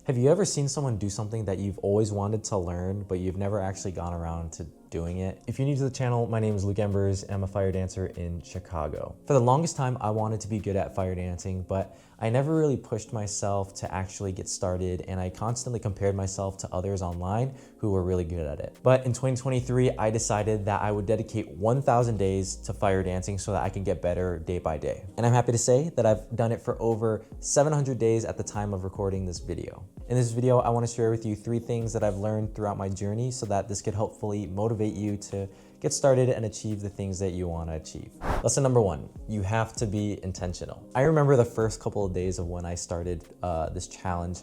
Have you ever seen someone do something that you've always wanted to learn, but you've never actually gone around to doing it? If you're new to the channel, my name is Luke Embers, and I'm a fire dancer in Chicago. For the longest time, I wanted to be good at fire dancing, but I never really pushed myself to actually get started, and I constantly compared myself to others online who were really good at it. But in 2023, I decided that I would dedicate 1,000 days to fire dancing so that I can get better day by day. And I'm happy to say that I've done it for over 700 days at the time of recording this video. In this video, I want to share with you 3 things that I've learned throughout my journey so that this could hopefully motivate you to get started and achieve the things that you want to achieve. Lesson number 1, you have to be intentional. I remember the first couple of days of when I started this challenge,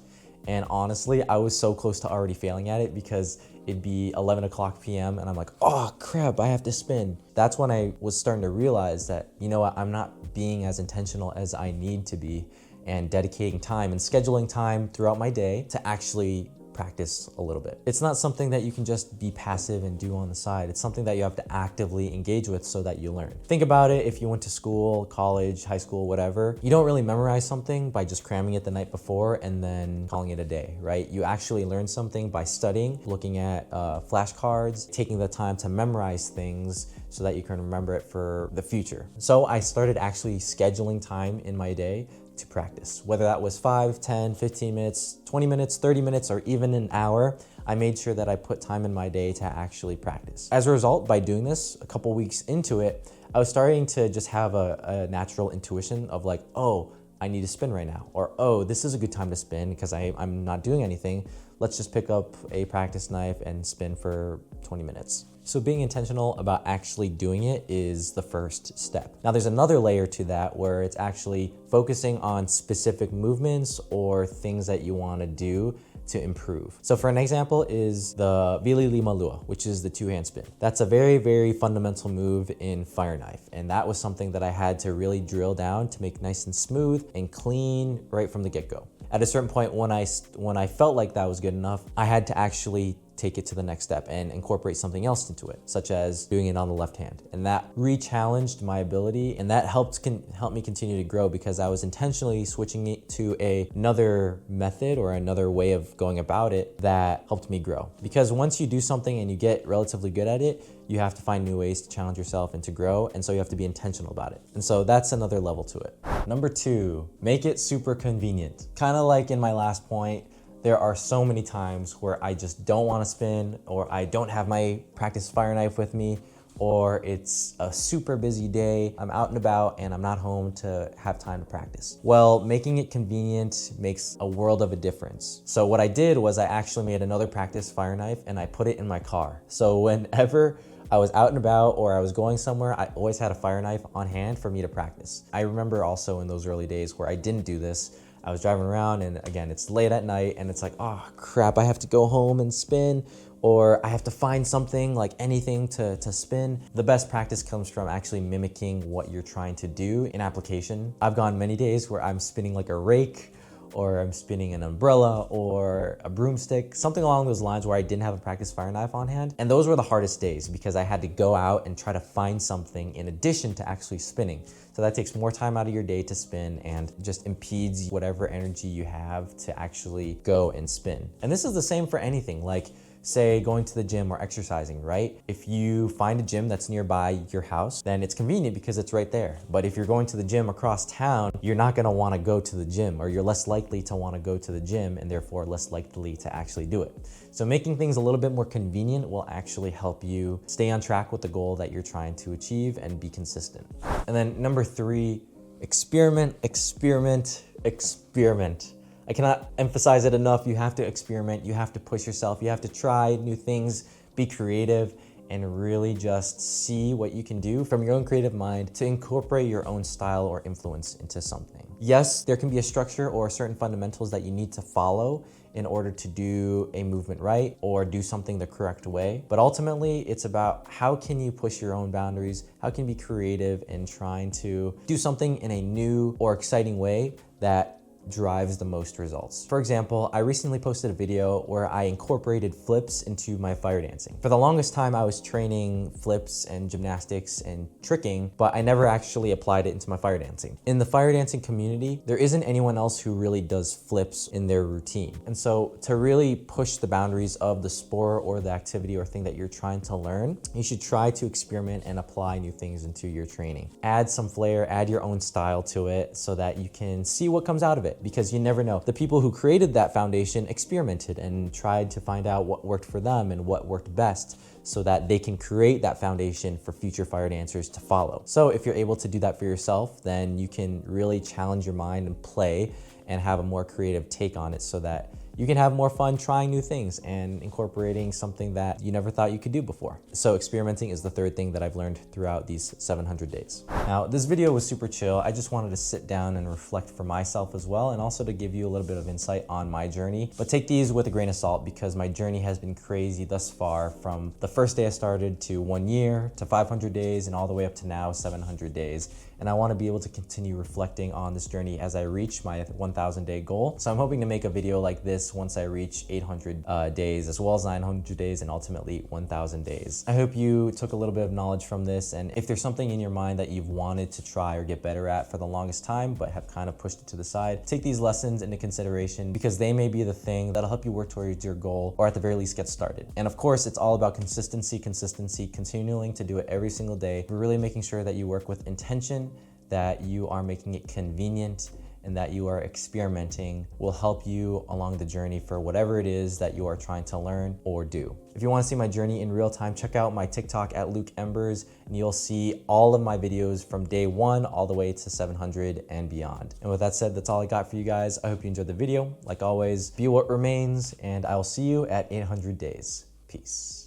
and honestly, I was so close to already failing at it because it'd be 11 o'clock p.m. and I'm like, oh crap, I have to spin. That's when I was starting to realize that, you know what, I'm not being as intentional as I need to be, and dedicating time and scheduling time throughout my day to actually practice a little bit. It's not something that you can just be passive and do on the side. It's something that you have to actively engage with so that you learn. Think about it. If you went to school, college, high school, whatever, you don't really memorize something by just cramming it the night before and then calling it a day, right? You actually learn something by studying, looking at flashcards, taking the time to memorize things so that you can remember it for the future. So I started actually scheduling time in my day to practice. Whether that was 5, 10, 15 minutes, 20 minutes, 30 minutes, or even an hour, I made sure that I put time in my day to actually practice. As a result, by doing this, a couple weeks into it, I was starting to just have a natural intuition of like, oh, I need to spin right now. Or, oh, this is a good time to spin because I'm not doing anything. Let's just pick up a practice knife and spin for 20 minutes. So being intentional about actually doing it is the first step. Now there's another layer to that where it's actually focusing on specific movements or things that you want to do to improve. So for an example is the Vili Lima Lua, which is the 2-hand spin. That's a very, very fundamental move in fire knife. And that was something that I had to really drill down to make nice and smooth and clean right from the get-go. At a certain point when I felt like that was good enough, I had to actually take it to the next step and incorporate something else into it, such as doing it on the left hand. And that re-challenged my ability, and that helped me continue to grow because I was intentionally switching it to another method or another way of going about it that helped me grow. Because once you do something and you get relatively good at it, you have to find new ways to challenge yourself and to grow, and so you have to be intentional about it. And so that's another level to it. Number 2, make it super convenient. Kind of like in my last point, there are so many times where I just don't want to spin, or I don't have my practice fire knife with me, or it's a super busy day, I'm out and about and I'm not home to have time to practice. Well, making it convenient makes a world of a difference. So what I did was I actually made another practice fire knife and I put it in my car. So whenever I was out and about or I was going somewhere, I always had a fire knife on hand for me to practice. I remember also in those early days where I didn't do this, I was driving around and again, it's late at night and it's like, oh crap, I have to go home and spin, or I have to find something, like anything to spin. The best practice comes from actually mimicking what you're trying to do in application. I've gone many days where I'm spinning like a rake, or I'm spinning an umbrella or a broomstick, something along those lines where I didn't have a practice fire knife on hand. And those were the hardest days because I had to go out and try to find something in addition to actually spinning. So that takes more time out of your day to spin and just impedes whatever energy you have to actually go and spin. And this is the same for anything, like say going to the gym or exercising, right? If you find a gym that's nearby your house, then it's convenient because it's right there. But if you're going to the gym across town, you're not gonna wanna go to the gym, or you're less likely to wanna go to the gym and therefore less likely to actually do it. So making things a little bit more convenient will actually help you stay on track with the goal that you're trying to achieve and be consistent. And then number 3, experiment, experiment, experiment. I cannot emphasize it enough. You have to experiment, you have to push yourself, you have to try new things, be creative, and really just see what you can do from your own creative mind to incorporate your own style or influence into something. Yes, there can be a structure or certain fundamentals that you need to follow in order to do a movement right or do something the correct way. But ultimately, it's about how can you push your own boundaries, how can you be creative in trying to do something in a new or exciting way that drives the most results. For example, I recently posted a video where I incorporated flips into my fire dancing. For the longest time, I was training flips and gymnastics and tricking, but I never actually applied it into my fire dancing. In the fire dancing community, there isn't anyone else who really does flips in their routine. And so to really push the boundaries of the sport or the activity or thing that you're trying to learn, you should try to experiment and apply new things into your training. Add some flair, add your own style to it so that you can see what comes out of it, because you never know. The people who created that foundation experimented and tried to find out what worked for them and what worked best so that they can create that foundation for future fire dancers to follow. So if you're able to do that for yourself, then you can really challenge your mind and play and have a more creative take on it so that you can have more fun trying new things and incorporating something that you never thought you could do before. So experimenting is the third thing that I've learned throughout these 700 days. Now, this video was super chill. I just wanted to sit down and reflect for myself as well, and also to give you a little bit of insight on my journey. But take these with a grain of salt, because my journey has been crazy thus far, from the first day I started to 1 year to 500 days and all the way up to now 700 days. And I want to be able to continue reflecting on this journey as I reach my 1,000 day goal. So I'm hoping to make a video like this once I reach 800 days, as well as 900 days, and ultimately 1,000 days. I hope you took a little bit of knowledge from this, and if there's something in your mind that you've wanted to try or get better at for the longest time but have kind of pushed it to the side, take these lessons into consideration, because they may be the thing that'll help you work towards your goal, or at the very least get started. And of course, it's all about consistency, continuing to do it every single day, but really making sure that you work with intention, that you are making it convenient, and that you are experimenting will help you along the journey for whatever it is that you are trying to learn or do. If you want to see my journey in real time, check out my TikTok at Luke Embers, and you'll see all of my videos from day 1 all the way to 700 and beyond. And with that said, that's all I got for you guys. I hope you enjoyed the video. Like always, be what remains, and I will see you at 800 days. Peace.